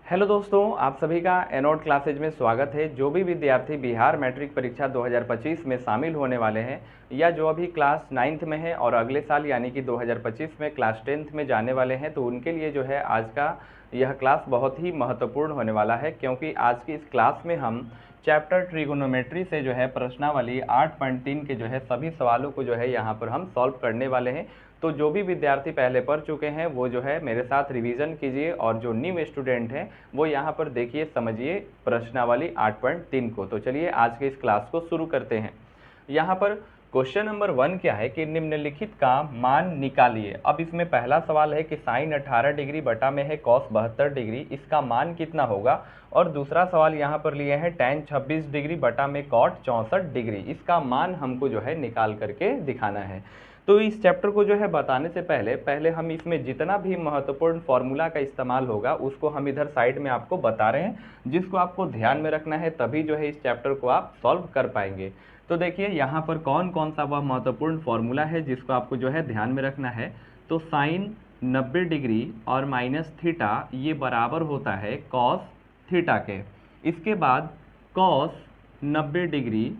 Hello दोस्तों, आप सभी का एनोड क्लासेज में स्वागत है। जो भी विद्यार्थी बिहार मैट्रिक परीक्षा 2025 में शामिल होने वाले हैं या जो अभी क्लास 9th में है और अगले साल यानी कि 2025 में क्लास 10th में जाने वाले हैं, तो उनके लिए जो है आज का यह क्लास बहुत ही महत्वपूर्ण होने वाला है, क्योंकि आज की इस क्लास में हम चैप्टर ट्रिगोनोमेट्री से जो है प्रश्नावली 8.3 के जो है सभी सवालों को जो है यहाँ पर हम सॉल्व करने वाले हैं। तो जो भी विद्यार्थी पहले पढ़ चुके हैं वो जो है मेरे साथ रिवीजन कीजिए, और जो न्यू स्टूडेंट हैं वो यहाँ पर देखिए, समझिए प्रश्नावली 8.3 को। तो चलिए आज के इस क्लास को शुरू करते हैं। यहाँ पर क्वेश्चन नंबर 1 क्या है कि निम्नलिखित का मान निकालिए। अब इसमें पहला सवाल है कि साइन 18 डिग्री बटा में है कॉस 72 डिग्री, इसका मान कितना होगा। और दूसरा सवाल यहाँ पर लिए हैं टैन 26 डिग्री बटा में कॉट 64 डिग्री, इसका मान हमको जो है निकाल करके दिखाना है। तो इस चैप्टर को जो है बताने से पहले हम इसमें जितना भी महत्वपूर्ण फॉर्मूला का इस्तेमाल होगा उसको हम इधर साइड में आपको बता रहे हैं, जिसको आपको ध्यान में रखना है, तभी जो है इस चैप्टर को आप सॉल्व कर पाएंगे। तो देखिए यहाँ पर कौन कौन सा वह महत्वपूर्ण फॉर्मूला है जिसको आपको जो है ध्यान में रखना है। तो साइन 90 डिग्री और माइनस थीटा ये बराबर होता है कॉस थीटा के। इसके बाद कॉस 90 डिग्री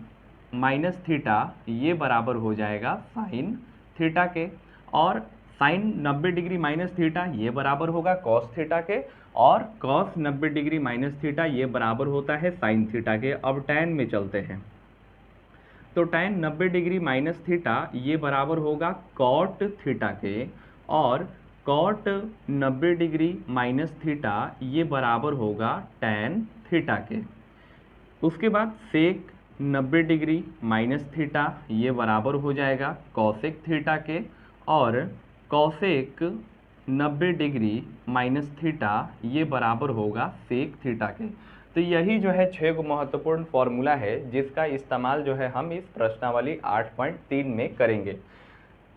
माइनस थीटा ये बराबर हो जाएगा साइन थीटा के, और साइन 90 डिग्री माइनस थीटा ये बराबर होगा कॉस थीटा के, और कॉस 90 डिग्री माइनस थीटा ये बराबर होता है साइन थीटा के। अब टैन में चलते हैं, तो टैन 90 डिग्री माइनस थीटा ये बराबर होगा कॉट थीटा के, और कॉट 90 डिग्री माइनस थीटा ये बराबर होगा टैन थीटा के। उसके बाद सेक 90 डिग्री माइनस थीटा ये बराबर हो जाएगा कॉसेक थीटा के, और कॉसेक 90 डिग्री माइनस थीटा ये बराबर होगा सेक थीटा के। तो यही जो है 6 महत्वपूर्ण फॉर्मूला है जिसका इस्तेमाल जो है हम इस प्रश्नावली 8.3 में करेंगे।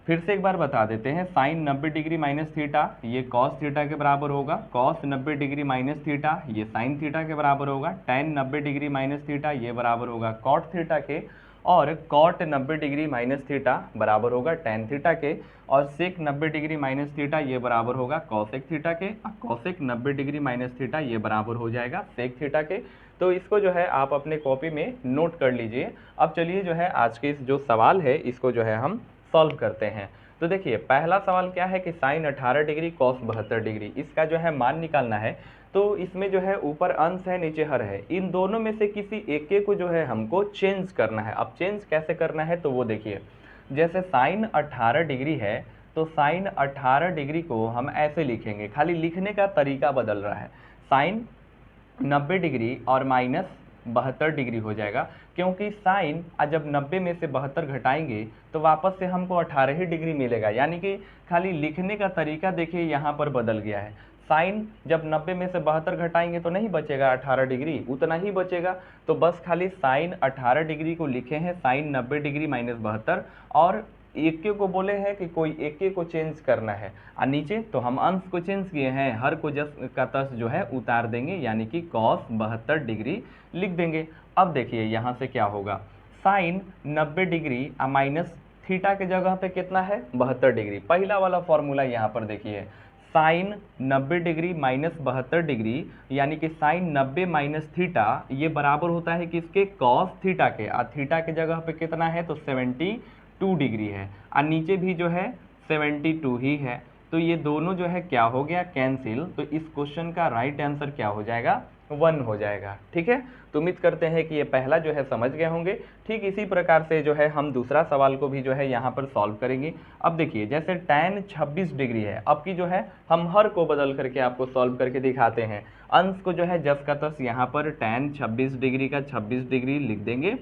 फिर से एक बार बता देते हैं, साइन 90 डिग्री माइनस थीटा ये कॉस थीटा के बराबर होगा, कॉस 90 डिग्री माइनस थीटा ये साइन थीटा के बराबर होगा, टैन 90 डिग्री माइनस थीटा ये बराबर होगा कॉट थीटा के, और कॉट 90 डिग्री माइनस थीटा बराबर होगा टैन थीटा के, और सेक 90 डिग्री माइनस थीटा ये बराबर होगा कॉसेक थीटा के, और कॉसेक 90 डिग्री माइनस थीटा ये बराबर हो जाएगा सेक थीटा के। तो इसको जो है आप अपने कॉपी में नोट कर लीजिए। अब चलिए जो है आज के इस जो सवाल है इसको जो है हम सॉल्व करते हैं। तो देखिए पहला सवाल क्या है कि साइन 18 डिग्री कॉस 72 डिग्री, इसका जो है मान निकालना है। तो इसमें जो है ऊपर अंश है नीचे हर है, इन दोनों में से किसी एक को जो है हमको चेंज करना है। अब चेंज कैसे करना है तो वो देखिए, जैसे साइन 18 डिग्री है तो साइन 18 डिग्री को हम ऐसे लिखेंगे, खाली लिखने का तरीका बदल रहा है। साइन 90 डिग्री और माइनस 72 डिग्री हो जाएगा, क्योंकि साइन जब 90 में से 72 घटाएंगे तो वापस से हमको 18 ही डिग्री मिलेगा, यानी कि खाली लिखने का तरीका देखिए यहाँ पर बदल गया है। साइन जब 90 में से 72 घटाएंगे तो नहीं बचेगा 18 डिग्री, उतना ही बचेगा। तो बस खाली साइन 18 डिग्री को लिखे हैं साइन 90 डिग्री माइनस 72, और एक को बोले हैं कि कोई एक को चेंज करना है, और नीचे तो हम अंश को चेंज किए हैं, हर को जस का तस जो है उतार देंगे, यानी कि कॉस 72 डिग्री लिख देंगे। अब देखिए यहाँ से क्या होगा, साइन 90 डिग्री माइनस थीटा के जगह पे कितना है 72 डिग्री। पहला वाला फॉर्मूला यहाँ पर देखिए, साइन 90 डिग्री माइनस 72 डिग्री, यानी कि साइन 90 माइनस थीटा ये बराबर होता है किसके, कॉस थीटा के, और थीटा के जगह पे कितना है तो 72 डिग्री है, और नीचे भी जो है 72 ही है। तो ये दोनों जो है क्या हो गया, कैंसिल। तो इस क्वेश्चन का राइट आंसर क्या हो जाएगा, 1 हो जाएगा। ठीक है, तो उम्मीद करते हैं कि ये पहला जो है समझ गए होंगे। ठीक इसी प्रकार से जो है हम दूसरा सवाल को भी जो है यहाँ पर सॉल्व करेंगे। अब देखिए जैसे टैन 26 डिग्री है, अब की जो है हम हर को बदल करके आपको सॉल्व करके दिखाते हैं। अंश को जो है जस का तस यहाँ पर टैन 26 डिग्री का 26 डिग्री लिख देंगे,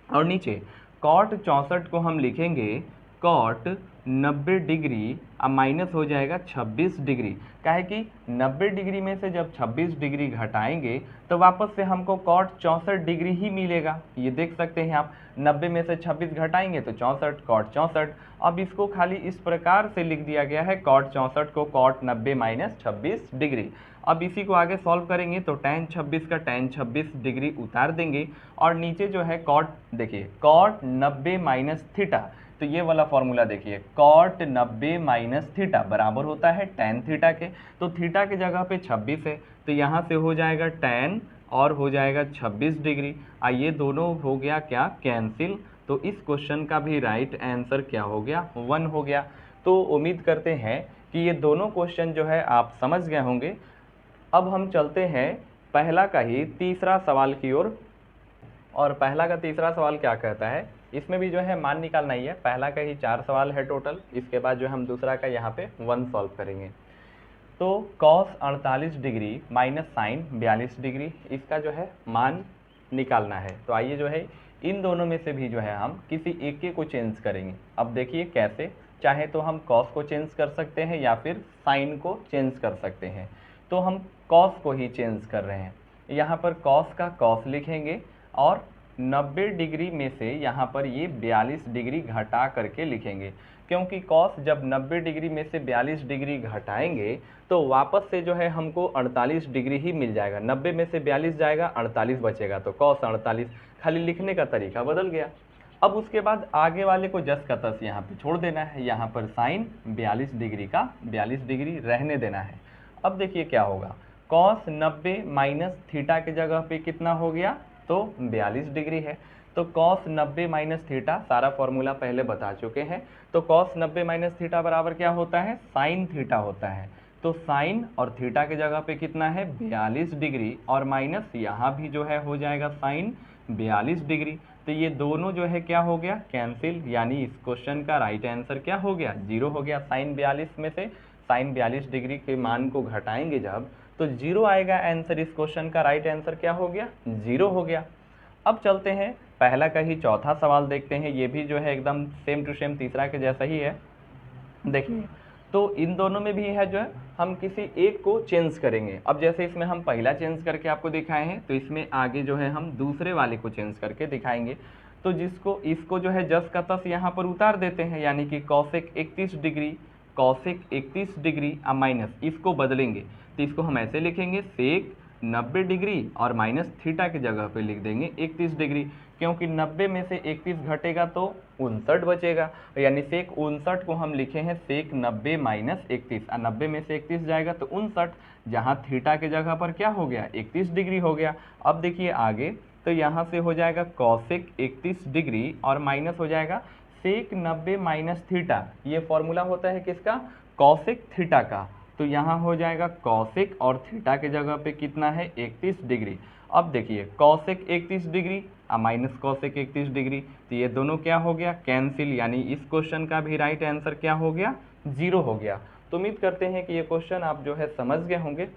और नीचे कॉट 64 को हम लिखेंगे कॉट 90 डिग्री माइनस हो जाएगा 26 डिग्री। काहे कि 90 डिग्री में से जब 26 डिग्री घटाएंगे तो वापस से हमको कॉट 64 डिग्री ही मिलेगा। ये देख सकते हैं आप, 90 में से 26 घटाएंगे तो 64 कॉट 64। अब इसको खाली इस प्रकार से लिख दिया गया है, कॉट 64 को कॉट 90 माइनस 26 डिग्री। अब इसी को आगे सॉल्व करेंगे तो टैन 26 का टैन 26 डिग्री उतार देंगे, और नीचे जो है कॉट देखिए कॉट 90 माइनस थीटा, तो ये वाला फॉर्मूला देखिए कॉट 90 माइनस थीटा बराबर होता है tan थीटा के। तो थीटा की जगह पे 26 है, तो यहाँ से हो जाएगा tan और हो जाएगा 26 डिग्री। ये दोनों हो गया क्या, कैंसिल। तो इस क्वेश्चन का भी राइट आंसर क्या हो गया, 1 हो गया। तो उम्मीद करते हैं कि ये दोनों क्वेश्चन जो है आप समझ गए होंगे। अब हम चलते हैं पहला का ही तीसरा सवाल की ओर। और पहला का तीसरा सवाल क्या कहता है, इसमें भी जो है मान निकालना ही है। पहला का ही 4 सवाल है टोटल, इसके बाद जो हम दूसरा का यहाँ पे 1 सॉल्व करेंगे। तो cos 48 degree minus sine 42 degree, इसका जो है मान निकालना है। तो आइए जो है इन दोनों में से भी जो है हम किसी एक के को चेंज करेंगे। अब देखिए कैसे, चाहे तो हम cos को चेंज कर सकते हैं या फिर साइन को चेंज कर सकते हैं। तो हम cos को ही चेंज कर रहे हैं। यहाँ पर cos का cos लिखेंगे और 90 डिग्री में से यहाँ पर ये 42 डिग्री घटा करके लिखेंगे, क्योंकि cos जब 90 डिग्री में से 42 डिग्री घटाएंगे तो वापस से जो है हमको 48 डिग्री ही मिल जाएगा। 90 में से 42 जाएगा, 48 बचेगा, तो cos 48, खाली लिखने का तरीका बदल गया। अब उसके बाद आगे वाले को जस का तस यहाँ पे छोड़ देना है। यहाँ पर साइन 42 डिग्री का 42 डिग्री रहने देना है। अब देखिए क्या होगा, cos 90 माइनस थीटा की जगह पे कितना हो गया, तो 42 डिग्री है। तो cos 90 माइनस थीटा, सारा फॉर्मूला पहले बता चुके हैं। तो cos 90 माइनस थीटा बराबर क्या होता है, साइन थीटा होता है। तो साइन और थीटा की जगह पे कितना है, 42 डिग्री, और माइनस यहाँ भी जो है हो जाएगा साइन 42 डिग्री। तो ये दोनों जो है क्या हो गया, कैंसिल, यानी इस क्वेश्चन का राइट आंसर क्या हो गया, 0 हो गया। साइन 42 में से साइन 42 डिग्री के मान को घटाएंगे जब, तो 0 आएगा आंसर। इस क्वेश्चन का राइट आंसर क्या हो गया, 0 हो गया। अब चलते हैं पहला का ही चौथा सवाल देखते हैं। ये भी जो है एकदम सेम टू सेम तीसरा के जैसा ही है। देखिए, तो इन दोनों में भी है जो है हम किसी एक को चेंज करेंगे। अब जैसे इसमें हम पहला चेंज करके आपको दिखाए हैं, तो इसमें आगे जो है हम दूसरे वाले को चेंज करके दिखाएंगे। तो इसको जो है जस का तस यहाँ पर उतार देते हैं, यानी कि cosec 31 degree, cosec 31 degree minus इसको बदलेंगे। तो इसको हम ऐसे लिखेंगे, सेक 90 डिग्री और माइनस थीटा की जगह पे लिख देंगे 31 डिग्री, क्योंकि 90 में से 31 घटेगा तो 59 बचेगा, यानी सेक 59 को हम लिखे हैं सेक 90 माइनस 31। 90 में से 31 जाएगा तो 59, जहाँ थीटा की जगह पर क्या हो गया, 31 डिग्री हो गया। अब देखिए आगे, तो यहाँ से हो जाएगा कॉसेक 31 डिग्री और माइनस हो जाएगा सेक 90 माइनस थीटा। ये फॉर्मूला होता है किसका, कॉसेक थीटा का। तो यहाँ हो जाएगा कॉसेक और थीटा के जगह पे कितना है, 31 डिग्री। अब देखिए cosec 31 degree minus cosec 31 degree, तो ये दोनों क्या हो गया, कैंसिल, यानी इस क्वेश्चन का भी राइट आंसर क्या हो गया, 0 हो गया। तो उम्मीद करते हैं कि ये क्वेश्चन आप जो है समझ गए होंगे।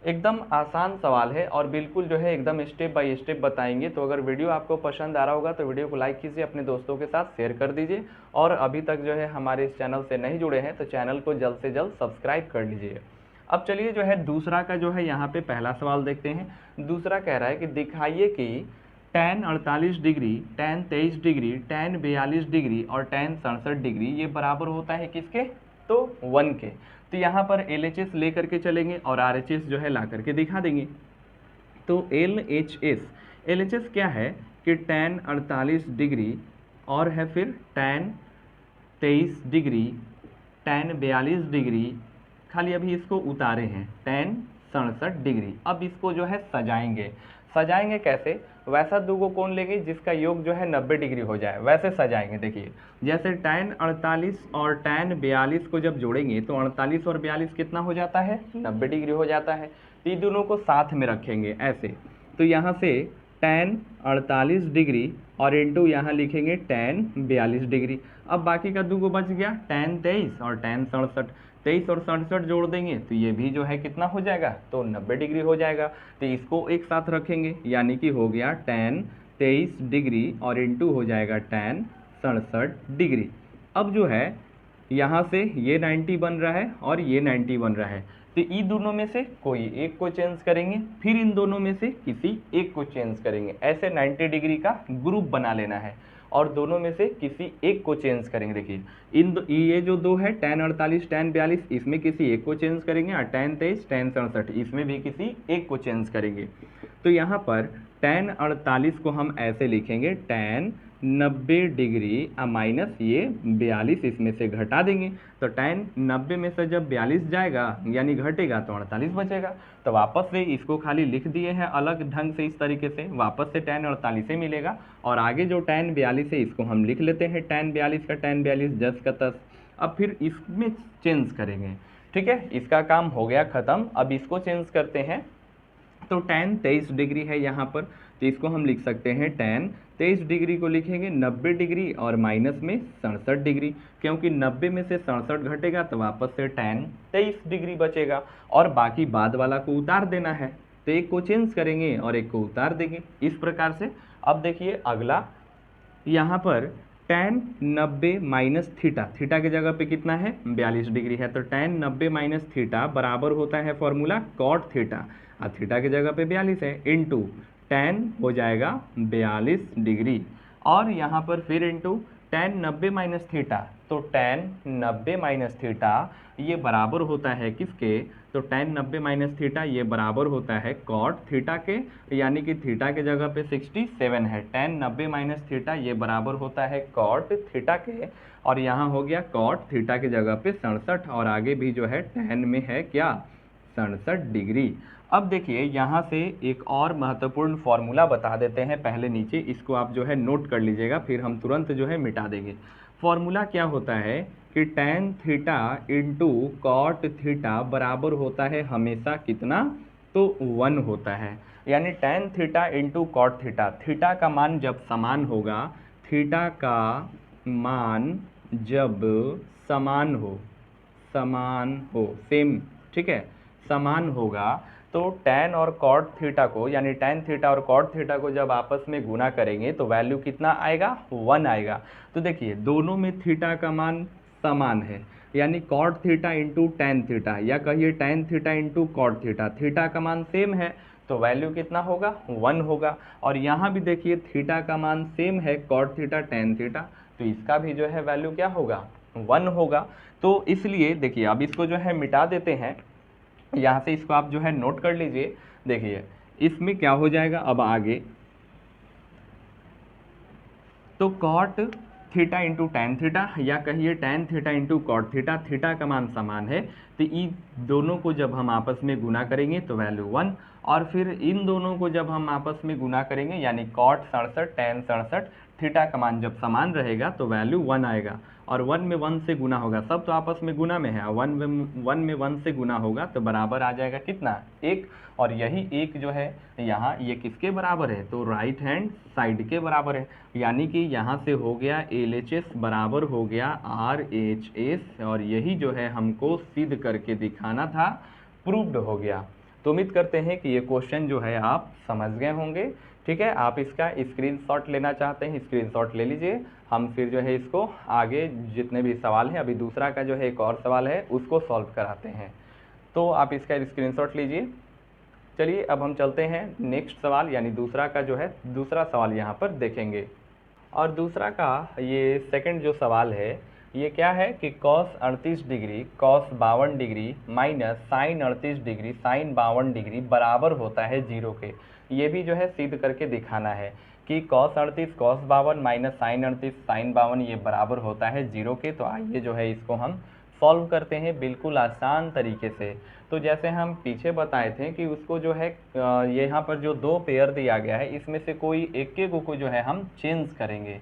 एकदम आसान सवाल है और बिल्कुल जो है एकदम स्टेप बाय स्टेप बताएंगे। तो अगर वीडियो आपको पसंद आ रहा होगा तो वीडियो को लाइक कीजिए, अपने दोस्तों के साथ शेयर कर दीजिए, और अभी तक जो है हमारे इस चैनल से नहीं जुड़े हैं तो चैनल को जल्द से जल्द सब्सक्राइब कर लीजिए। अब चलिए जो है दूसरा का जो है यहाँ पे पहला सवाल देखते हैं। दूसरा कह रहा है कि दिखाइए कि tan 48 degree, tan 23 degree, tan 42 degree और tan 67 डिग्री ये बराबर होता है किसके, तो 1 के। तो यहाँ पर LHS लेकर के चलेंगे और RHS जो है ला करके दिखा देंगे। तो LHS क्या है कि tan 48 डिग्री और है फिर tan 23 डिग्री, tan 42 डिग्री, खाली अभी इसको उतारे हैं tan 67 डिग्री। अब इसको जो है सजाएंगे कैसे, वैसा दूगो कोण लेंगे जिसका योग जो है 90 डिग्री हो जाए, वैसे सजाएंगे। देखिए जैसे tan 48 और tan 42 को जब जोड़ेंगे तो 48 और 42 कितना हो जाता है, 90 डिग्री हो जाता है। तो इन दोनों को साथ में रखेंगे ऐसे। तो यहाँ से tan 48 डिग्री और इंटू यहाँ लिखेंगे tan 42 डिग्री। अब बाकी का दूगो बच गया, tan 23 और tan 67। 23 और 67 जोड़ देंगे तो ये भी जो है कितना हो जाएगा, तो 90 डिग्री हो जाएगा। तो इसको एक साथ रखेंगे, यानी कि हो गया tan 23 डिग्री और इंटू हो जाएगा tan 67 डिग्री। अब जो है यहाँ से ये 90 बन रहा है और ये 90 बन रहा है, तो इन दोनों में से कोई एक को चेंज करेंगे, फिर इन दोनों में से किसी एक को चेंज करेंगे। ऐसे 90 डिग्री का ग्रुप बना लेना है और दोनों में से किसी एक को चेंज करेंगे। देखिए ये जो दो है tan 48 tan 42, इसमें किसी एक को चेंज करेंगे, और tan 23 tan 67 इसमें भी किसी एक को चेंज करेंगे। तो यहाँ पर tan 48 को हम ऐसे लिखेंगे tan 90 डिग्री माइनस ये 42 इसमें से घटा देंगे, तो tan 90 में से जब 42 जाएगा यानी घटेगा तो 48 बचेगा। तो वापस से इसको खाली लिख दिए हैं अलग ढंग से, इस तरीके से वापस से tan 48 मिलेगा, और आगे जो tan 42 है इसको हम लिख लेते हैं tan 42 का tan 42 10 का 10। अब फिर इसमें चेंज करेंगे, ठीक है, इसका काम हो गया ख़त्म। अब इसको चेंज करते हैं, तो tan 23 डिग्री है यहाँ पर, तो इसको हम लिख सकते हैं tan 23 डिग्री को लिखेंगे 90 डिग्री और माइनस में 67 डिग्री, क्योंकि 90 में से 67 घटेगा तो वापस से tan 23 डिग्री बचेगा, और बाकी बाद वाला को उतार देना है, तो एक को चेंज करेंगे और एक को उतार देंगे इस प्रकार से। अब देखिए अगला यहाँ पर tan 90 माइनस थीटा, थीटा की जगह पे कितना है 42 डिग्री है, तो tan 90 माइनस थीटा बराबर होता है फॉर्मूला cot थीटा, और थीटा की जगह पे 42 है, इनटू tan हो जाएगा 42 डिग्री, और यहाँ पर फिर इनटू tan 90 माइनस थीटा, तो tan 90 माइनस थीटा ये बराबर होता है किसके, तो tan 90 माइनस थीटा ये बराबर होता है cot थीटा के, यानी कि थीटा के जगह पे 67 है, tan 90 माइनस थीटा ये बराबर होता है cot थीटा के, और यहाँ हो गया cot थीटा के जगह पे 67, और आगे भी जो है tan में है क्या 67 डिग्री। अब देखिए यहाँ से एक और महत्वपूर्ण फॉर्मूला बता देते हैं, पहले नीचे इसको आप जो है नोट कर लीजिएगा, फिर हम तुरंत जो है मिटा देंगे। फॉर्मूला क्या होता है कि tan theta into cot theta बराबर होता है हमेशा कितना, तो 1 होता है, यानी tan theta into cot theta, theta का मान जब समान होगा, थीटा का मान जब समान हो सेम, ठीक है, समान होगा, तो tan और cot थीटा को, यानी tan थीटा और cot थीटा को जब आपस में गुना करेंगे तो वैल्यू कितना आएगा 1 आएगा। तो देखिए दोनों में थीटा का मान समान है, यानी cot theta into tan theta, या कहिए tan theta into cot theta, theta का मान सेम है तो वैल्यू कितना होगा 1 होगा। और यहाँ भी देखिए थीटा का मान सेम है cot थीटा tan थीटा, तो इसका भी जो है वैल्यू क्या होगा 1 होगा। तो इसलिए देखिए अब इसको जो है मिटा देते हैं, यहाँ से इसको आप जो है नोट कर लीजिए। देखिए इसमें क्या हो जाएगा अब आगे, तो cot theta into tan theta, या कहिए tan theta into cot theta, theta का मान समान है, तो इन दोनों को जब हम आपस में गुना करेंगे तो वैल्यू 1, और फिर इन दोनों को जब हम आपस में गुना करेंगे यानी cot 67 tan 67, थीटा का मान जब समान रहेगा तो वैल्यू 1 आएगा, और 1 में 1 से गुना होगा, सब तो आपस में गुना में है, 1 में 1 से गुना होगा तो बराबर आ जाएगा कितना 1, और यही 1 जो है यहाँ ये किसके बराबर है, तो राइट हैंड साइड के बराबर है, यानी कि यहाँ से हो गया LHS बराबर हो गया RHS, और यही जो है हमको सिद्ध करके दिखाना था, प्रूव्ड हो गया। तो उम्मीद करते हैं कि ये क्वेश्चन जो है आप समझ गए होंगे, ठीक है। आप इसका स्क्रीनशॉट लेना चाहते हैं स्क्रीनशॉट ले लीजिए, हम फिर जो है इसको आगे जितने भी सवाल हैं, अभी दूसरा का जो है एक और सवाल है उसको सॉल्व कराते हैं, तो आप इसका स्क्रीनशॉट लीजिए। चलिए अब हम चलते हैं नेक्स्ट सवाल, यानी दूसरा का जो है दूसरा सवाल यहाँ पर देखेंगे। और दूसरा का ये सेकंड जो सवाल है ये क्या है कि cos 38 degree cos 52 degree minus sine 38 degree sine 52 degree बराबर होता है 0 के। ये भी जो है सिद्ध करके दिखाना है कि cos 38 cos 52 minus sine 38 sine 52 ये बराबर होता है 0 के। तो आइए जो है इसको हम सॉल्व करते हैं बिल्कुल आसान तरीके से। तो जैसे हम पीछे बताए थे कि उसको जो है यहाँ पर जो दो पेयर दिया गया है इसमें से कोई एक एक को जो है हम चेंज करेंगे,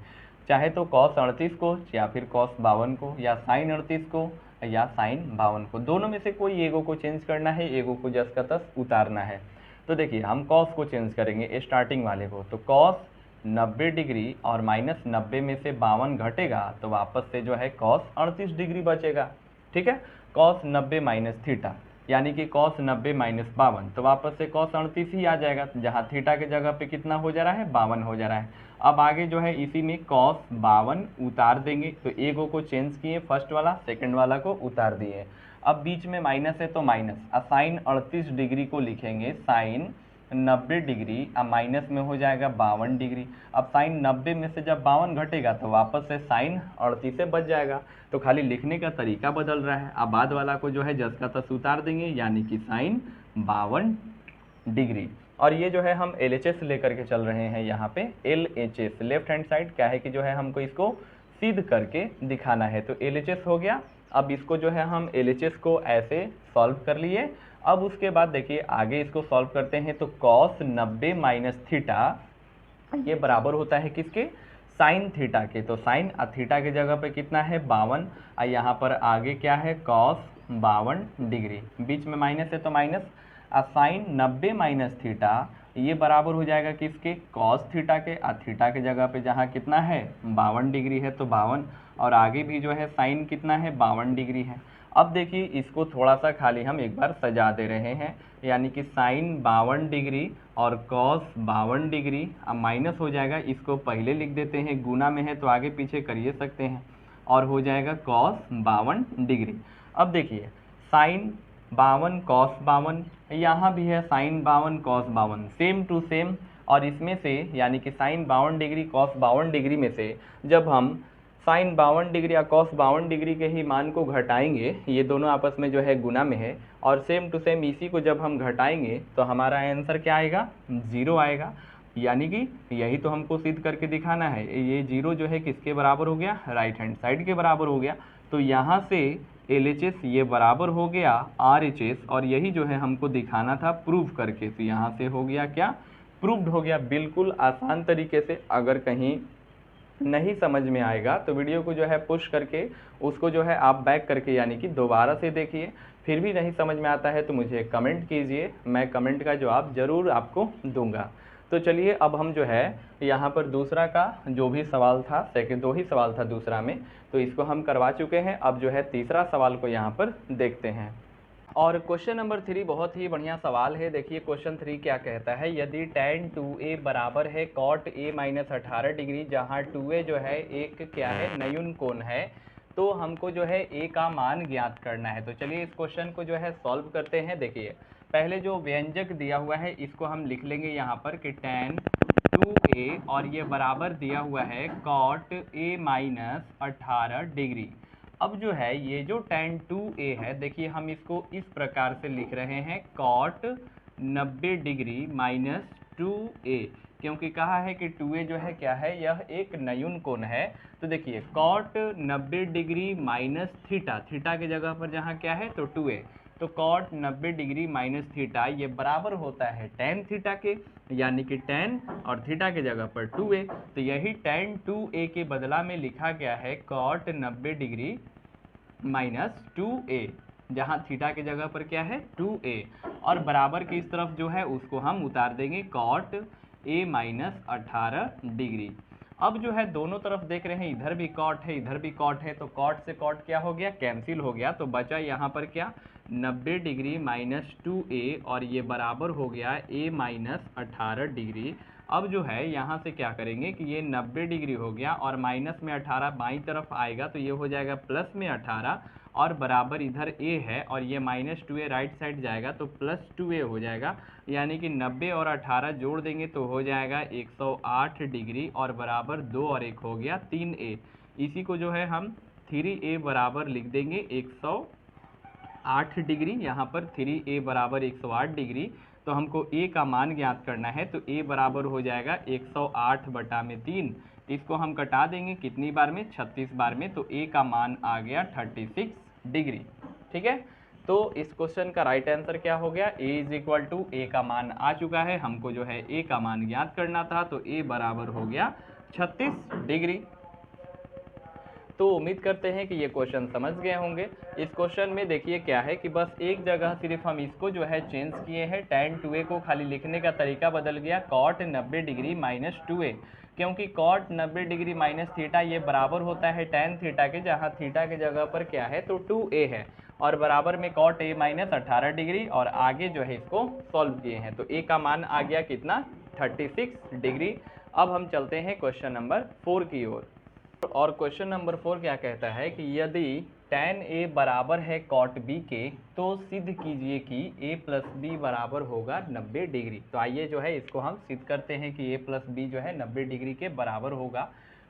चाहे तो cos 38 को या फिर cos 52 को या साइन 38 को या साइन 52 को, दोनों में से कोई एगो को चेंज करना है, एगो को जस का तस उतारना है। तो देखिए हम cos को चेंज करेंगे स्टार्टिंग वाले को, तो cos 90 डिग्री और माइनस 90 में से 52 घटेगा तो वापस से जो है cos 38 डिग्री बचेगा, ठीक है। cos 90 माइनस थीटा यानी कि cos 90 माइनस 52, तो वापस से cos 38 ही आ जाएगा, जहाँ थीटा के जगह पे कितना हो जा रहा है 52 हो जा रहा है। अब आगे जो है इसी में cos 52 उतार देंगे, तो एगो को चेंज किए फर्स्ट वाला, सेकंड वाला को उतार दिए। अब बीच में माइनस है तो माइनस, साइन 38 डिग्री को लिखेंगे साइन 90 डिग्री, अब माइनस में हो जाएगा 52 डिग्री। अब साइन 90 में से जब 52 घटेगा तो वापस से साइन 38 से बच जाएगा, तो खाली लिखने का तरीका बदल रहा है। अब बाद वाला को जो है जस का तस उतार देंगे यानी कि साइन 52 डिग्री। और ये जो है हम LHS लेकर के चल रहे हैं यहाँ पे, LHS लेफ्ट हैंड साइड क्या है कि जो है हमको इसको सिद्ध करके दिखाना है। तो LHS हो गया। अब इसको जो है हम LHS को ऐसे सॉल्व कर लिए। अब उसके बाद देखिए आगे इसको सॉल्व करते हैं, तो cos 90 माइनस थीटा ये बराबर होता है किसके, साइन थीटा के। तो साइन थीटा के जगह पे कितना है 52, और यहाँ पर आगे क्या है कॉस 52 डिग्री, बीच में माइनस है तो माइनस, और साइन 90 माइनस थीटा ये बराबर हो जाएगा किसके, कॉस थीटा के। और थीटा के जगह पे जहाँ कितना है 52 डिग्री है तो 52, और आगे भी जो है साइन कितना है 52 डिग्री है। अब देखिए इसको थोड़ा सा खाली हम एक बार सजा दे रहे हैं, यानी कि साइन 52 डिग्री और कॉस 52 डिग्री, अब माइनस हो जाएगा, इसको पहले लिख देते हैं, गुना में है तो आगे पीछे करिए सकते हैं, और हो जाएगा कॉस 52 डिग्री। अब देखिए साइन 52 कॉस 52, यहाँ भी है sine 52 cos 52, same to same. और इसमें से यानी कि साइन 52 डिग्री कॉस 52 डिग्री में से जब हम साइन 52 डिग्री या कॉस 52 डिग्री के ही मान को घटाएंगे, ये दोनों आपस में जो है गुना में है, और सेम टू सेम इसी को जब हम घटाएंगे तो हमारा आंसर क्या आएगा, 0 आएगा। यानी कि यही तो हमको सिद्ध करके दिखाना है, ये 0 जो है किसके बराबर हो गया, राइट हैंड साइड के बराबर हो गया। तो यहाँ से LHS ये बराबर हो गया RHS, और यही जो है हमको दिखाना था प्रूव करके। तो यहाँ से हो गया क्या, प्रूव्ड हो गया, बिल्कुल आसान तरीके से। अगर कहीं नहीं समझ में आएगा तो वीडियो को जो है पुश करके उसको जो है आप बैक करके यानी कि दोबारा से देखिए। फिर भी नहीं समझ में आता है तो मुझे कमेंट कीजिए, मैं कमेंट का जवाब ज़रूर आपको दूंगा। तो चलिए अब हम जो है यहाँ पर दूसरा का जो भी सवाल था, सेकंड 2 ही सवाल था दूसरा में, तो इसको हम करवा चुके हैं। अब जो है तीसरा सवाल को यहाँ पर देखते हैं। और क्वेश्चन नंबर 3 बहुत ही बढ़िया सवाल है। देखिए क्वेश्चन 3 क्या कहता है, यदि tan 2a बराबर है cot a माइनस 18 डिग्री, जहाँ 2a जो है एक क्या है न्यून कोण है, तो हमको जो है a का मान ज्ञात करना है। तो चलिए इस क्वेश्चन को जो है सॉल्व करते हैं। देखिए पहले जो व्यंजक दिया हुआ है इसको हम लिख लेंगे यहाँ पर कि tan 2a, और ये बराबर दिया हुआ है cot a माइनस 18 डिग्री। अब जो है ये जो tan 2a है, देखिए हम इसको इस प्रकार से लिख रहे हैं cot 90 डिग्री माइनस 2a, क्योंकि कहा है कि 2a जो है क्या है, यह एक न्यून कोण है। तो देखिए cot 90 degree minus theta, theta की जगह पर जहाँ क्या है तो 2a, तो cot 90 डिग्री माइनस थीटा ये बराबर होता है tan थीटा के, यानी कि tan और थीटा के जगह पर 2a। तो यही tan 2a के बदला में लिखा गया है cot 90 डिग्री माइनस 2a, जहाँ थीटा की जगह पर क्या है 2a, और बराबर की इस तरफ जो है उसको हम उतार देंगे cot a माइनस 18 डिग्री। अब जो है दोनों तरफ देख रहे हैं, इधर भी cot है इधर भी cot है, तो cot से cot क्या हो गया, कैंसिल हो गया। तो बचा यहाँ पर क्या 90 डिग्री माइनस 2a, और ये बराबर हो गया a माइनस 18 डिग्री। अब जो है यहाँ से क्या करेंगे कि ये 90 डिग्री हो गया, और माइनस में 18 बाईं तरफ आएगा तो ये हो जाएगा प्लस में 18, और बराबर इधर a है, और ये माइनस 2a राइट साइड जाएगा तो प्लस 2a हो जाएगा। यानी कि 90 और 18 जोड़ देंगे तो हो जाएगा 108 डिग्री, और बराबर 2 और 1 हो गया 3a। इसी को जो है हम 3a बराबर लिख देंगे 108 डिग्री, यहाँ पर 3a बराबर 108 डिग्री। तो हमको a का मान ज्ञात करना है, तो a बराबर हो जाएगा 108 बटा में 3। इसको हम कटा देंगे कितनी बार में, 36 बार में, तो a का मान आ गया 36 डिग्री। ठीक है, तो इस क्वेश्चन का राइट आंसर क्या हो गया, a is equal to a का मान आ चुका है, हमको जो है a का मान ज्ञात करना था, तो a बराबर हो गया 36 डिग्री। तो उम्मीद करते हैं कि ये क्वेश्चन समझ गए होंगे। इस क्वेश्चन में देखिए क्या है कि बस एक जगह सिर्फ हम इसको जो है चेंज किए हैं, tan 2a को खाली लिखने का तरीका बदल गया cot 90 डिग्री माइनस 2a, क्योंकि cot 90 डिग्री माइनस थीटा ये बराबर होता है tan थीटा के, जहाँ थीटा के जगह पर क्या है तो 2a है, और बराबर में cot a माइनस 18 डिग्री, और आगे जो है इसको सॉल्व किए हैं, तो a का मान आ गया कितना 36 डिग्री। अब हम चलते हैं क्वेश्चन नंबर 4 की ओर। और क्वेश्चन नंबर 4 क्या कहता है कि यदि tan a बराबर है cot b के, तो सिद्ध कीजिए कि a प्लस बी बराबर होगा 90 डिग्री। तो आइए जो है इसको हम सिद्ध करते हैं कि a प्लस बी जो है 90 डिग्री के बराबर होगा।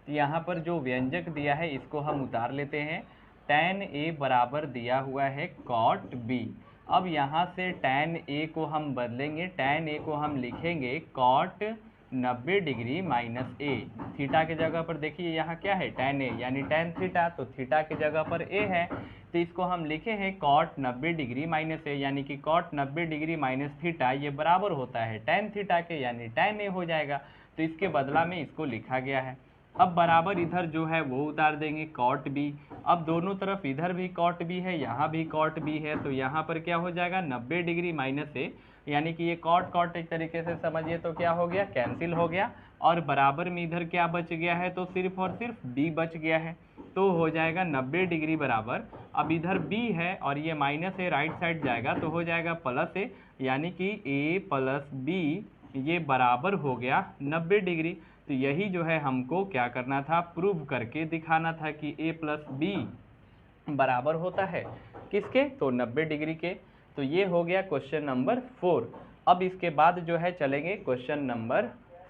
तो यहाँ पर जो व्यंजक दिया है इसको हम उतार लेते हैं। tan a बराबर दिया हुआ है cot b, अब यहाँ से tan a को हम बदलेंगे, tan a को हम लिखेंगे cot 90 degree minus a। Theta के जगह पर देखिए यहाँ क्या है, tan a यानी tan थीटा, तो थीटा के जगह पर a है, तो इसको हम लिखे हैं cot 90 डिग्री माइनस a, यानी कि cot 90 डिग्री माइनस थीटा ये बराबर होता है tan थीटा के, यानी tan a हो जाएगा। तो इसके बदला में इसको लिखा गया है। अब बराबर इधर जो है वो उतार देंगे cot b। अब दोनों तरफ इधर भी cot b है, यहाँ भी cot b है, तो यहाँ पर क्या हो जाएगा 90 डिग्री माइनस a, यानी कि ये cot एक तरीके से समझिए तो क्या हो गया, कैंसिल हो गया। और बराबर में इधर क्या बच गया है, तो सिर्फ और सिर्फ b बच गया है, तो हो जाएगा 90 डिग्री बराबर, अब इधर b है और ये माइनस a राइट साइड जाएगा तो हो जाएगा प्लस a, यानी कि a प्लस b ये बराबर हो गया 90 डिग्री। तो यही जो है हमको क्या करना था, प्रूव करके दिखाना था कि a प्लस बी बराबर होता है किसके, तो 90 डिग्री के। तो ये हो गया क्वेश्चन नंबर 4। अब इसके बाद जो है चलेंगे क्वेश्चन नंबर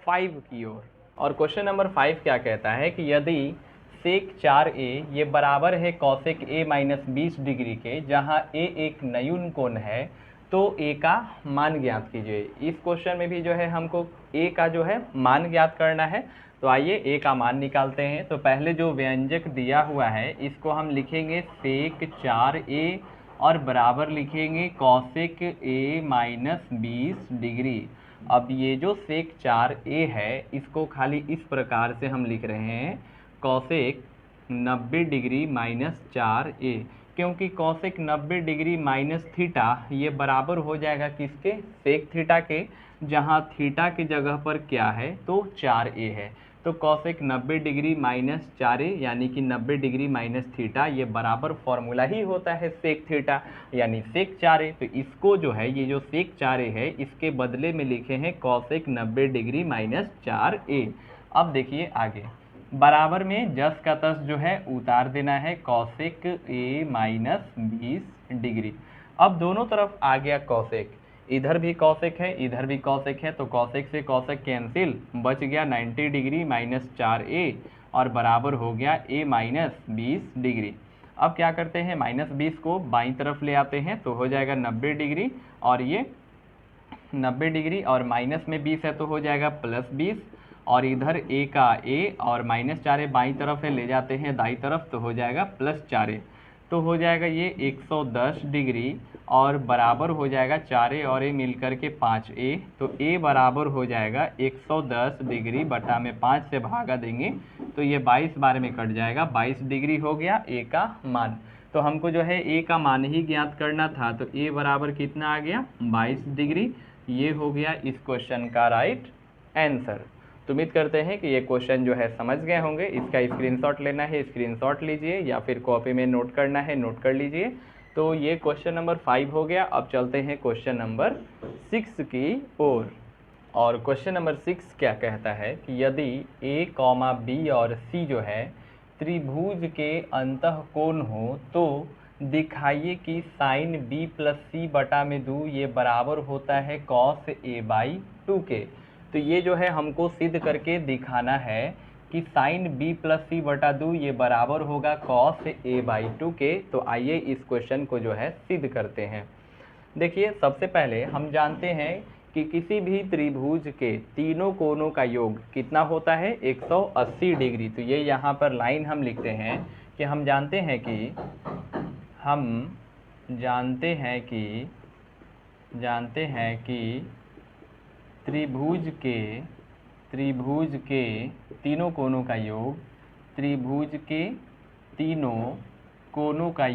5 की ओर। और क्वेश्चन नंबर 5 क्या कहता है कि यदि सेक 4a ये बराबर है कॉसेक a माइनस 20 डिग्री के, जहाँ a एक न्यून कोण है, तो a का मान ज्ञात कीजिए। इस क्वेश्चन में भी जो है हमको a का जो है मान ज्ञात करना है, तो आइए a का मान निकालते हैं। तो पहले जो व्यंजक दिया हुआ है इसको हम लिखेंगे सेक 4a और बराबर लिखेंगे कॉसेक a माइनस 20 डिग्री। अब ये जो सेक 4a है इसको खाली इस प्रकार से हम लिख रहे हैं कॉसेक 90 डिग्री माइनस 4a, क्योंकि कॉसेक 90 डिग्री माइनस थीटा ये बराबर हो जाएगा किसके, सेक थीटा के, जहाँ थीटा की जगह पर क्या है, तो 4a है। तो कॉसेक 90 डिग्री माइनस 4a यानी कि 90 डिग्री माइनस थीटा ये बराबर फॉर्मूला ही होता है सेक थीटा यानी सेक 4a। तो इसको जो है ये जो सेक 4a है इसके बदले में लिखे हैं कॉसेक 90 डिग्री माइनस 4a। अब देखिए आगे, बराबर में जस का तस जो है उतार देना है कॉसेक a माइनस 20 डिग्री। अब दोनों तरफ आ गया कॉसेक, इधर भी कॉसेक है इधर भी कॉसेक है, तो कॉसेक से कॉसेक कैंसिल, बच गया 90 डिग्री माइनस 4a और बराबर हो गया a माइनस 20 डिग्री। अब क्या करते हैं, माइनस 20 को बाईं तरफ ले आते हैं तो हो जाएगा 90 डिग्री, और ये 90 डिग्री और माइनस में 20 है तो हो जाएगा प्लस 20, और इधर a का a और माइनस 4a बाईं तरफ है ले जाते हैं दाईं तरफ तो हो जाएगा प्लस 4a, तो हो जाएगा ये 110 डिग्री और बराबर हो जाएगा 4a और a मिलकर के 5a, तो a बराबर हो जाएगा 110 डिग्री बटा में 5 से भागा देंगे तो ये 22 बार में कट जाएगा, 22 डिग्री हो गया a का मान। तो हमको जो है a का मान ही ज्ञात करना था, तो a बराबर कितना आ गया 22 डिग्री। ये हो गया इस क्वेश्चन का राइट आंसर। तो उम्मीद करते हैं कि ये क्वेश्चन जो है समझ गए होंगे। इसका स्क्रीनशॉट लेना है स्क्रीनशॉट लीजिए, या फिर कॉपी में नोट करना है नोट कर लीजिए। तो ये क्वेश्चन नंबर 5 हो गया। अब चलते हैं क्वेश्चन नंबर 6 की ओर। और क्वेश्चन नंबर 6 क्या कहता है कि यदि a, b और c जो है त्रिभुज के अंतःकोण हो तो दिखाइए कि साइन b प्लस सी बटा में 2 ये बराबर होता है कॉस a बाई 2 के। तो ये जो है हमको सिद्ध करके दिखाना है कि साइन b प्लस सी बटा 2 ये बराबर होगा कॉस a बाई 2 के। तो आइए इस क्वेश्चन को जो है सिद्ध करते हैं। देखिए सबसे पहले हम जानते हैं कि किसी भी त्रिभुज के तीनों कोणों का योग कितना होता है 180 डिग्री। तो ये यहाँ पर लाइन हम लिखते हैं कि हम जानते हैं कि त्रिभुज के तीनों कोणों का योग, त्रिभुज के तीनों कोणों का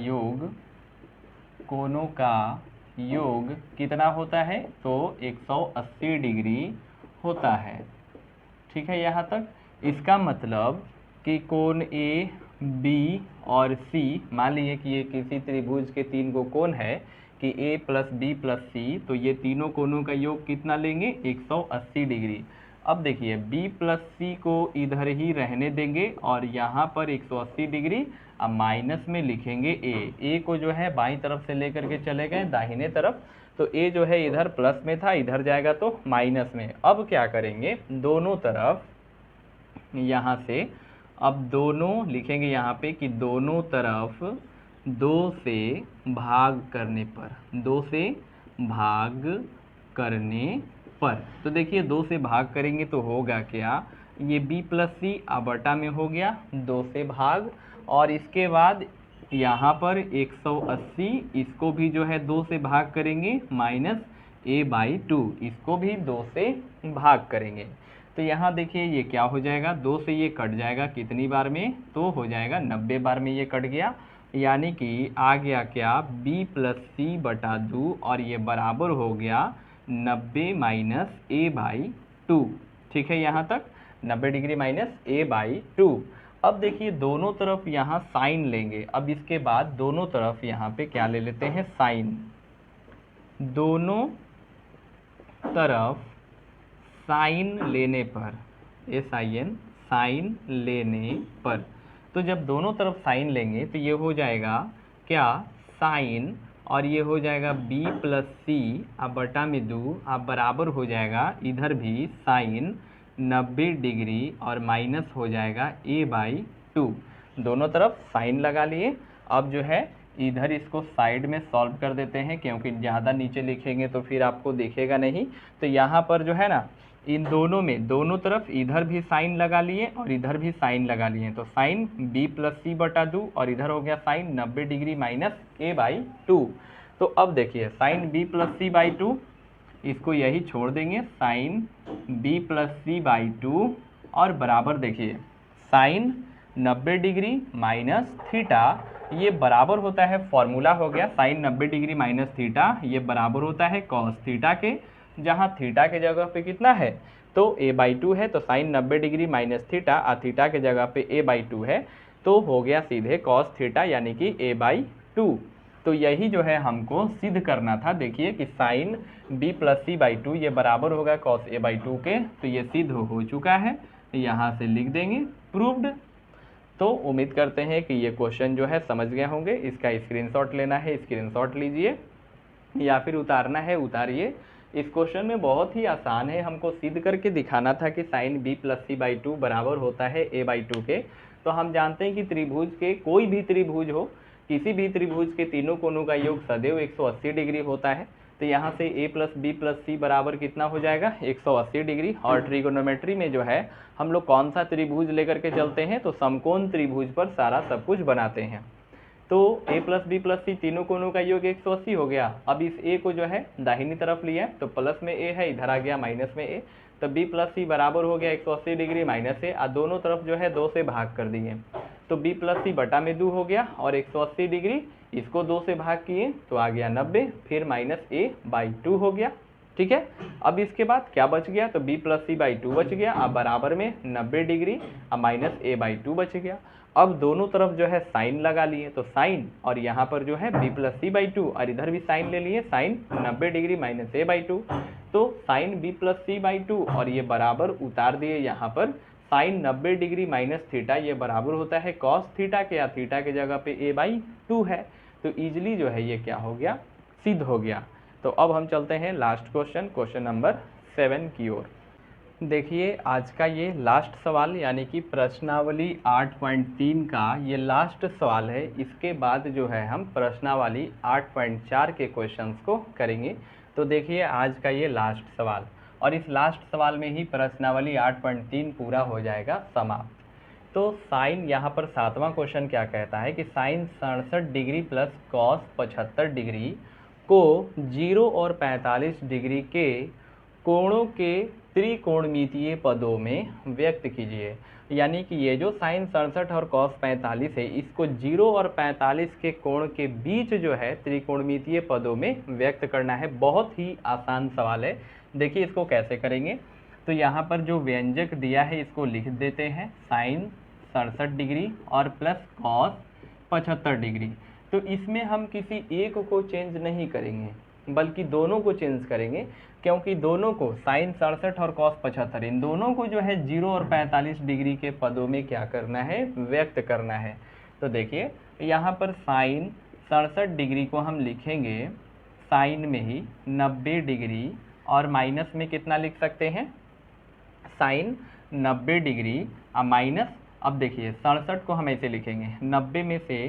योग कितना होता है, तो 180 डिग्री होता है। ठीक है यहाँ तक। इसका मतलब कि कोण ए, बी और सी, मान लीजिए कि ये किसी त्रिभुज के 3 को कोण है कि a प्लस बी प्लस सी, तो ये तीनों कोणों का योग कितना लेंगे 180 डिग्री। अब देखिए b प्लस सी को इधर ही रहने देंगे और यहाँ पर 180 डिग्री, अब माइनस में लिखेंगे a को जो है बाईं तरफ से लेकर के चले गए दाहिने तरफ, तो a जो है इधर प्लस में था इधर जाएगा तो माइनस में। अब क्या करेंगे, दोनों तरफ यहाँ से अब दोनों लिखेंगे यहाँ पे कि दोनों तरफ 2 से भाग करने पर, 2 से भाग करने पर। तो देखिए 2 से भाग करेंगे तो होगा क्या, ये b प्लस सी बटा में हो गया 2 से भाग, और इसके बाद यहाँ पर 180, इसको भी जो है 2 से भाग करेंगे, माइनस a/2, इसको भी 2 से भाग करेंगे। तो यहाँ देखिए ये क्या हो जाएगा, 2 से ये कट जाएगा कितनी बार में, तो हो जाएगा 90 बार में ये कट गया, यानी कि आ गया क्या, b प्लस सी बटा 2, और ये बराबर हो गया 90 माइनस a/2। ठीक है, यहाँ तक 90 डिग्री माइनस a/2। अब देखिए दोनों तरफ यहाँ साइन लेंगे, अब इसके बाद दोनों तरफ यहाँ पे क्या ले लेते हैं, साइन। दोनों तरफ साइन लेने पर, SIN, साइन लेने पर, तो जब दोनों तरफ साइन लेंगे तो ये हो जाएगा क्या, साइन, और ये हो जाएगा b प्लस सी बटा में 2 बराबर हो जाएगा इधर भी साइन 90 डिग्री और माइनस हो जाएगा a/2। दोनों तरफ साइन लगा लिए। अब जो है इधर इसको साइड में सॉल्व कर देते हैं, क्योंकि ज़्यादा नीचे लिखेंगे तो फिर आपको दिखेगा नहीं। तो यहाँ पर जो है ना, इन दोनों में दोनों तरफ इधर भी साइन लगा लिए और इधर भी साइन लगा लिए, तो साइन b प्लस सी बटा 2 और इधर हो गया साइन 90 डिग्री माइनस a/2। तो अब देखिए sine b plus c by 2, इसको यही छोड़ देंगे, sine b plus c by 2, और बराबर देखिए साइन 90 डिग्री माइनस थीटा, ये बराबर होता है, फॉर्मूला हो गया साइन 90 डिग्री माइनस थीटा, ये बराबर होता है कॉस थीटा के, जहाँ थीटा के जगह पे कितना है, तो a/2 है, तो साइन 90 डिग्री माइनस थीटा और थीटा के जगह पे a/2 है, तो हो गया सीधे कॉस थीटा यानी कि a/2। तो यही जो है हमको सिद्ध करना था। देखिए कि sine b plus c by 2 ये बराबर होगा कॉस a/2 के, तो ये सिद्ध हो चुका है, यहाँ से लिख देंगे प्रूव्ड। तो उम्मीद करते हैं कि ये क्वेश्चन जो है समझ गए होंगे। इसका स्क्रीनशॉट लेना है, स्क्रीनशॉट लीजिए, या फिर उतारना है उतारिए। इस क्वेश्चन में बहुत ही आसान है, हमको सिद्ध करके दिखाना था कि sine b plus c by 2 बराबर होता है a/2 के। तो हम जानते हैं कि त्रिभुज के, कोई भी त्रिभुज हो, किसी भी त्रिभुज के तीनों कोणों का योग सदैव 180 डिग्री होता है। तो यहाँ से a प्लस b प्लस सी बराबर कितना हो जाएगा, 180 डिग्री। और ट्रिगोनोमेट्री में जो है हम लोग कौन सा त्रिभुज लेकर के चलते हैं, तो समकोण त्रिभुज पर सारा सब कुछ बनाते हैं। तो a प्लस b प्लस सी तीनों कोणों का योग 180 हो गया। अब इस a को जो है दाहिनी तरफ लिया, तो प्लस में a है, इधर आ गया माइनस में a, तो b प्लस सी बराबर हो गया 180 डिग्री माइनस a, और दोनों तरफ जो है 2 से भाग कर दिए, तो b प्लस सी बटा में 2 हो गया, और 180 डिग्री इसको 2 से भाग किए तो आ गया 90, फिर माइनस a/2 हो गया। ठीक है, अब इसके बाद क्या बच गया, तो b प्लस सी बाई 2 बच गया, अब बराबर में 90 डिग्री अब माइनस a/2 बच गया। अब दोनों तरफ जो है साइन लगा लिए, तो साइन, और यहाँ पर जो है b प्लस सी बाई 2, और इधर भी साइन ले लिए, साइन 90 डिग्री माइनस a/2, तो sine b plus c by 2, और ये बराबर उतार दिए यहाँ पर साइन 90 डिग्री माइनस थीटा, ये बराबर होता है कॉस थीटा के, या थीटा के जगह पे a/2 है। तो इजिली जो है ये क्या हो गया, सिद्ध हो गया। तो अब हम चलते हैं लास्ट क्वेश्चन, क्वेश्चन नंबर 7 की ओर। देखिए आज का ये लास्ट सवाल, यानी कि प्रश्नावली 8.3 का ये लास्ट सवाल है। इसके बाद जो है हम प्रश्नावली 8.4 के क्वेश्चंस को करेंगे। तो देखिए आज का ये लास्ट सवाल, और इस लास्ट सवाल में ही प्रश्नावली 8.3 पूरा हो जाएगा समाप्त। तो साइन, यहाँ पर 7वां क्वेश्चन क्या कहता है कि sine 67 degree plus cos 75 degree को 0 और 45 डिग्री के कोणों के त्रिकोणमितीय पदों में व्यक्त कीजिए। यानी कि ये जो साइन 67 और कॉस 45 है, इसको 0 और 45 के कोण के बीच जो है त्रिकोणमितीय पदों में व्यक्त करना है। बहुत ही आसान सवाल है। देखिए इसको कैसे करेंगे, तो यहाँ पर जो व्यंजक दिया है इसको लिख देते हैं, साइन 67 डिग्री और प्लस कॉस 75 डिग्री। तो इसमें हम किसी एक को चेंज नहीं करेंगे, बल्कि दोनों को चेंज करेंगे, क्योंकि दोनों को, साइन 67 और कॉस 75, इन दोनों को जो है 0 और 45 डिग्री के पदों में क्या करना है, व्यक्त करना है। तो देखिए यहाँ पर साइन 67 डिग्री को हम लिखेंगे साइन में ही 90 डिग्री, और माइनस में कितना लिख सकते हैं, साइन 90 डिग्री माइनस, अब देखिए 67 को हम ऐसे लिखेंगे, 90 में से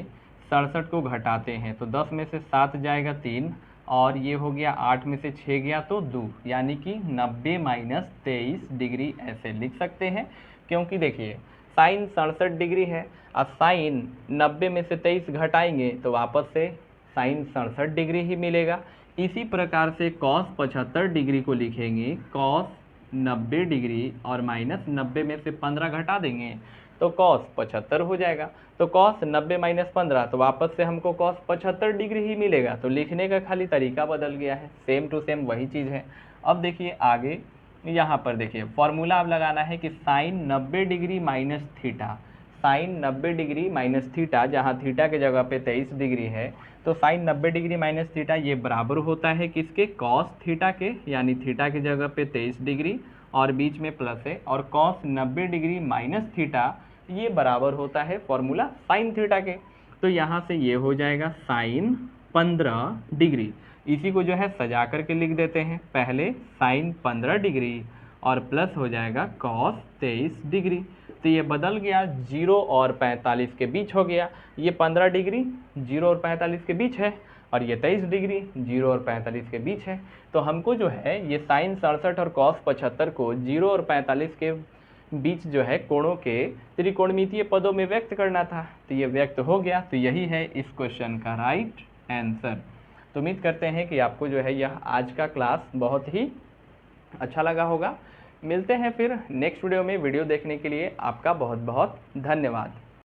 67 को घटाते हैं तो 10 में से 7 जाएगा 3 और ये हो गया 8 में से 6 गया तो 2, यानी कि 90 माइनस 23 डिग्री ऐसे लिख सकते हैं। क्योंकि देखिए साइन 67 डिग्री है, अब साइन 90 में से 23 घटाएंगे तो वापस से साइन 67 डिग्री ही मिलेगा। इसी प्रकार से कॉस 75 डिग्री को लिखेंगे कॉस 90 डिग्री और माइनस 90 में से 15 घटा देंगे तो कॉस 75 हो जाएगा। तो कॉस 90 माइनस 15 तो वापस से हमको कॉस 75 डिग्री ही मिलेगा। तो लिखने का खाली तरीका बदल गया है, सेम टू सेम वही चीज़ है। अब देखिए आगे यहाँ पर देखिए फॉर्मूला अब लगाना है कि sine 90 degree minus theta, sine 90 degree minus theta, जहाँ थीटा के जगह पे 23 डिग्री है तो साइन 90 डिग्री माइनस थीटा ये बराबर होता है किसके, कॉस थीटा के, यानी थीटा की जगह पे 23 डिग्री और बीच में प्लस है, और कॉस 90 डिग्री माइनस थीटा ये बराबर होता है फॉर्मूला साइन थीटा के। तो यहाँ से ये हो जाएगा साइन 15 डिग्री। इसी को जो है सजा करके लिख देते हैं, पहले साइन 15 डिग्री और प्लस हो जाएगा कॉस 23 डिग्री। तो ये बदल गया, 0 और 45 के बीच हो गया। ये 15 डिग्री 0 और 45 के बीच है और ये 23 डिग्री 0 और 45 के बीच है। तो हमको जो है ये साइन 67 और कॉस 75 को 0 और 45 के बीच जो है कोणों के त्रिकोणमितीय पदों में व्यक्त करना था, तो ये व्यक्त हो गया। तो यही है इस क्वेश्चन का राइट आंसर। तो उम्मीद करते हैं कि आपको जो है यह आज का क्लास बहुत ही अच्छा लगा होगा। मिलते हैं फिर नेक्स्ट वीडियो में। वीडियो देखने के लिए आपका बहुत बहुत धन्यवाद।